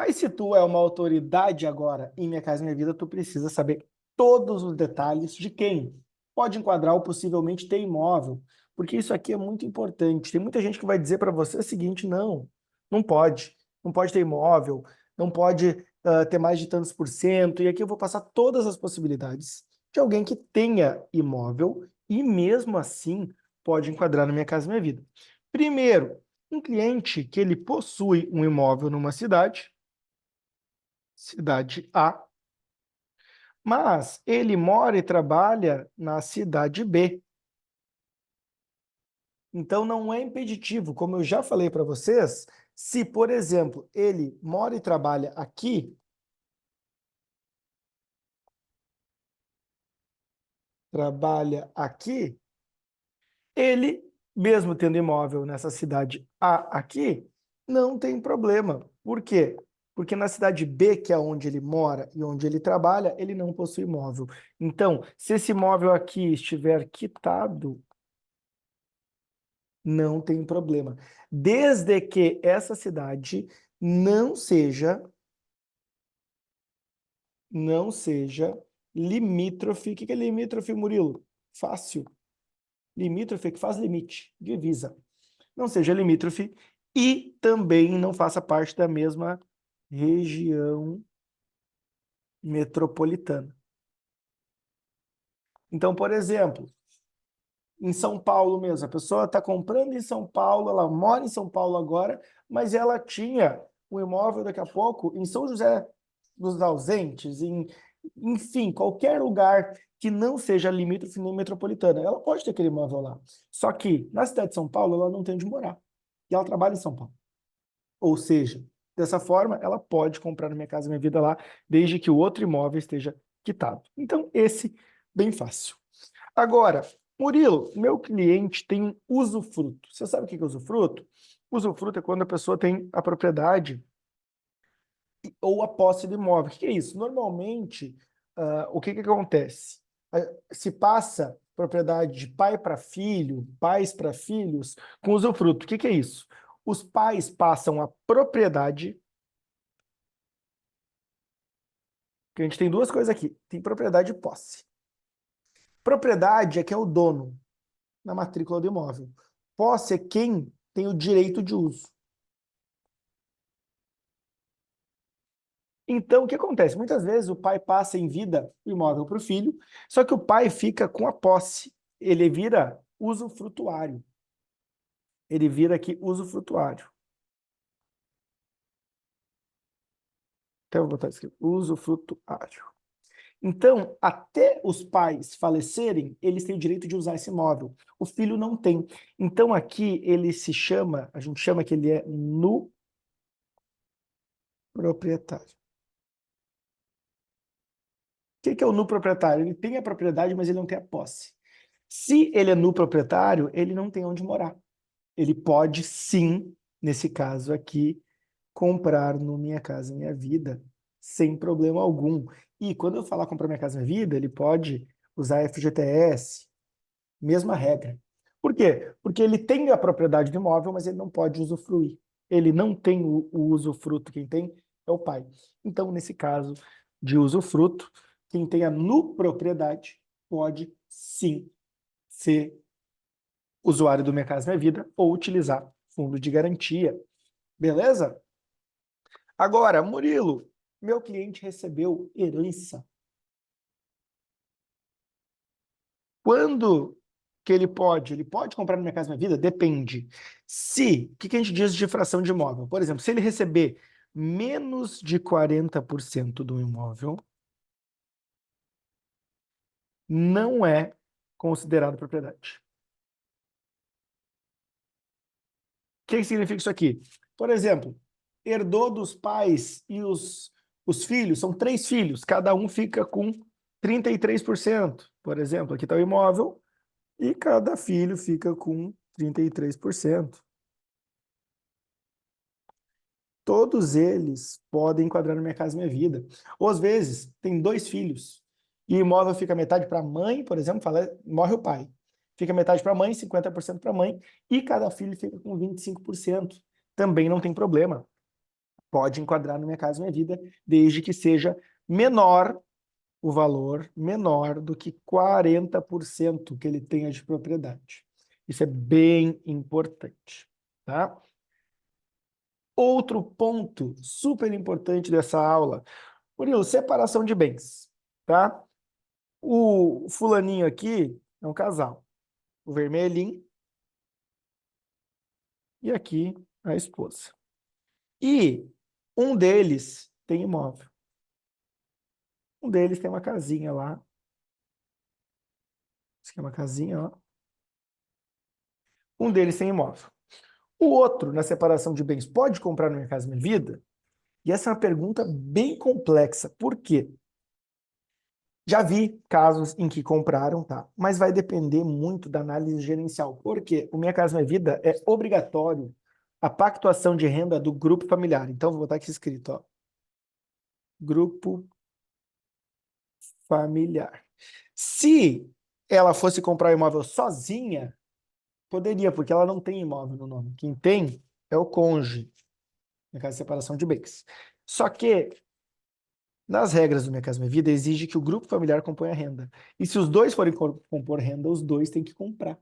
Mas se tu é uma autoridade agora em Minha Casa Minha Vida, tu precisa saber todos os detalhes de quem pode enquadrar ou possivelmente ter imóvel, porque isso aqui é muito importante. Tem muita gente que vai dizer para você o seguinte: não, não pode, não pode ter imóvel, não pode ter mais de tantos por cento, e aqui eu vou passar todas as possibilidades de alguém que tenha imóvel e mesmo assim pode enquadrar na Minha Casa Minha Vida. Primeiro, um cliente que ele possui um imóvel numa cidade A, mas ele mora e trabalha na cidade B. Então não é impeditivo, como eu já falei para vocês, se, por exemplo, ele mora e trabalha aqui, ele, mesmo tendo imóvel nessa cidade A aqui, não tem problema. Por quê? Porque na cidade B, que é onde ele mora e onde ele trabalha, ele não possui imóvel. Então, se esse imóvel aqui estiver quitado, não tem problema. Desde que essa cidade não seja, não seja limítrofe. O que é limítrofe, Murilo? Fácil. Limítrofe que faz limite, divisa. Não seja limítrofe e também não faça parte da mesma região metropolitana. Então, por exemplo, em São Paulo mesmo, a pessoa está comprando em São Paulo, ela mora em São Paulo agora, mas ela tinha um imóvel daqui a pouco em São José dos Ausentes, enfim, qualquer lugar que não seja limítrofe nem metropolitana, ela pode ter aquele imóvel lá. Só que na cidade de São Paulo ela não tem onde morar. E ela trabalha em São Paulo. Ou seja, dessa forma, ela pode comprar na Minha Casa Minha Vida lá, desde que o outro imóvel esteja quitado. Então, esse, bem fácil. Agora, Murilo, meu cliente tem um usufruto. Você sabe o que é usufruto? Usufruto é quando a pessoa tem a propriedade ou a posse do imóvel. O que é isso? Normalmente, o que acontece? Se passa propriedade de pai para filho, pais para filhos, com usufruto. O que é isso? Os pais passam a propriedade, que a gente tem duas coisas aqui, tem propriedade e posse. Propriedade é quem é o dono na matrícula do imóvel. Posse é quem tem o direito de uso. Então, o que acontece? Muitas vezes o pai passa em vida o imóvel para o filho, só que o pai fica com a posse. Ele vira usufrutuário. Ele vira aqui usufrutuário. Então, eu vou botar aqui, usufrutuário. Então, até os pais falecerem, eles têm o direito de usar esse imóvel. O filho não tem. Então, aqui ele se chama, a gente chama que ele é no proprietário. O que é o nu proprietário? Ele tem a propriedade, mas ele não tem a posse. Se ele é nu proprietário, ele não tem onde morar. Ele pode sim, nesse caso aqui, comprar no Minha Casa Minha Vida sem problema algum. E quando eu falar comprar Minha Casa Minha Vida, ele pode usar FGTS, mesma regra. Por quê? Porque ele tem a propriedade do imóvel, mas ele não pode usufruir. Ele não tem o usufruto, quem tem é o pai. Então, nesse caso de usufruto, quem tem a nupropriedade pode sim ser usuário do Minha Casa Minha Vida ou utilizar fundo de garantia. Beleza? Agora, Murilo, meu cliente recebeu herança. Quando que ele pode? Ele pode comprar na Minha Casa Minha Vida? Depende. Se, o que a gente diz de fração de imóvel? Por exemplo, se ele receber menos de 40% do imóvel, não é considerado propriedade. O que significa isso aqui? Por exemplo, herdou dos pais e os filhos, são 3 filhos, cada um fica com 33%. Por exemplo, aqui está o imóvel, e cada filho fica com 33%. Todos eles podem enquadrar na Minha Casa Minha Vida. Ou às vezes, tem 2 filhos, e o imóvel fica metade para a mãe, por exemplo, morre o pai. Fica metade para a mãe, 50% para a mãe, e cada filho fica com 25%. Também não tem problema. pode enquadrar no Minha Casa Minha Vida, desde que seja menor o valor, menor do que 40% que ele tenha de propriedade. Isso é bem importante, tá? Outro ponto super importante dessa aula, Murilo, separação de bens, tá? O fulaninho aqui é um casal, o vermelhinho e aqui a esposa. E um deles tem imóvel. Um deles tem uma casinha lá. Isso aqui é uma casinha, ó. Um deles tem imóvel. O outro, na separação de bens, pode comprar no Minha Casa Minha Vida? E essa é uma pergunta bem complexa. Por quê? Já vi casos em que compraram, tá? Mas vai depender muito da análise gerencial. Porque o Minha Casa Minha Vida é obrigatório a pactuação de renda do grupo familiar. Então, vou botar aqui escrito, ó. Grupo familiar. Se ela fosse comprar o imóvel sozinha, poderia, porque ela não tem imóvel no nome. Quem tem é o cônjuge, no caso de separação de bens. Só que, nas regras do Minha Casa Minha Vida, exige que o grupo familiar componha a renda. E se os dois forem compor renda, os dois têm que comprar.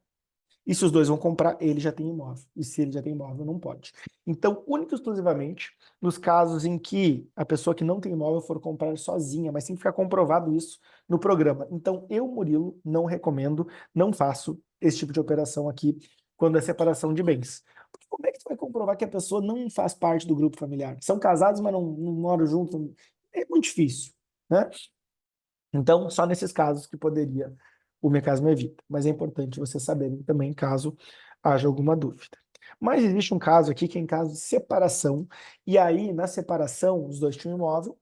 E se os dois vão comprar, ele já tem imóvel. E se ele já tem imóvel, não pode. Então, única e exclusivamente, nos casos em que a pessoa que não tem imóvel for comprar sozinha, mas tem que ficar comprovado isso no programa. Então, eu, Murilo, não recomendo, não faço esse tipo de operação aqui quando é separação de bens. Porque como é que tu vai comprovar que a pessoa não faz parte do grupo familiar? São casados, mas não moram juntos. É muito difícil, né? Então, só nesses casos que poderia o Minha Casa Minha Vida. Mas é importante vocês saberem também, caso haja alguma dúvida. Mas existe um caso aqui que é em caso de separação, e aí, na separação, os dois tinham um imóvel,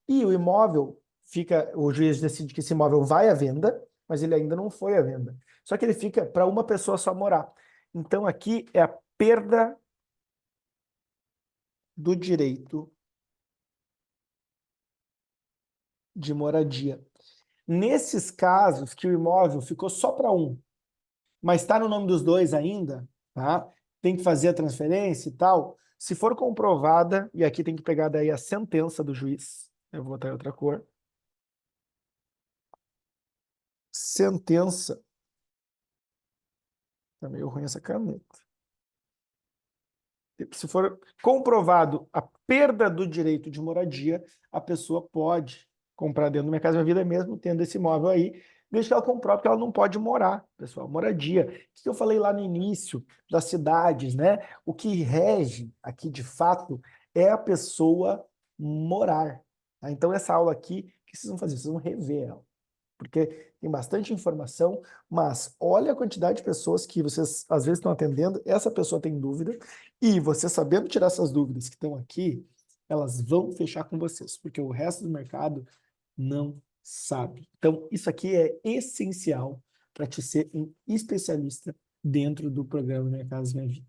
e o imóvel fica, o juiz decide que esse imóvel vai à venda, mas ele ainda não foi à venda. Só que ele fica para uma pessoa só morar. Então, aqui é a perda do direito de moradia. Nesses casos que o imóvel ficou só para um, mas está no nome dos dois ainda, tá? Tem que fazer a transferência e tal. Se for comprovada, e aqui tem que pegar daí a sentença do juiz, eu vou botar em outra cor. Sentença. Tá meio ruim essa caneta. Se for comprovado a perda do direito de moradia, a pessoa pode comprar dentro do Minha Casa Minha Vida, mesmo tendo esse imóvel aí, desde que ela comprove que ela não pode morar, pessoal. Moradia. O que eu falei lá no início das cidades, né? O que rege aqui, de fato, é a pessoa morar. Tá? Então, essa aula aqui, o que vocês vão fazer? Vocês vão rever ela, porque tem bastante informação, mas olha a quantidade de pessoas que vocês às vezes estão atendendo, essa pessoa tem dúvida, e você sabendo tirar essas dúvidas que estão aqui, elas vão fechar com vocês, porque o resto do mercado não sabe. Então, isso aqui é essencial para te ser um especialista dentro do programa Minha Casa Minha Vida.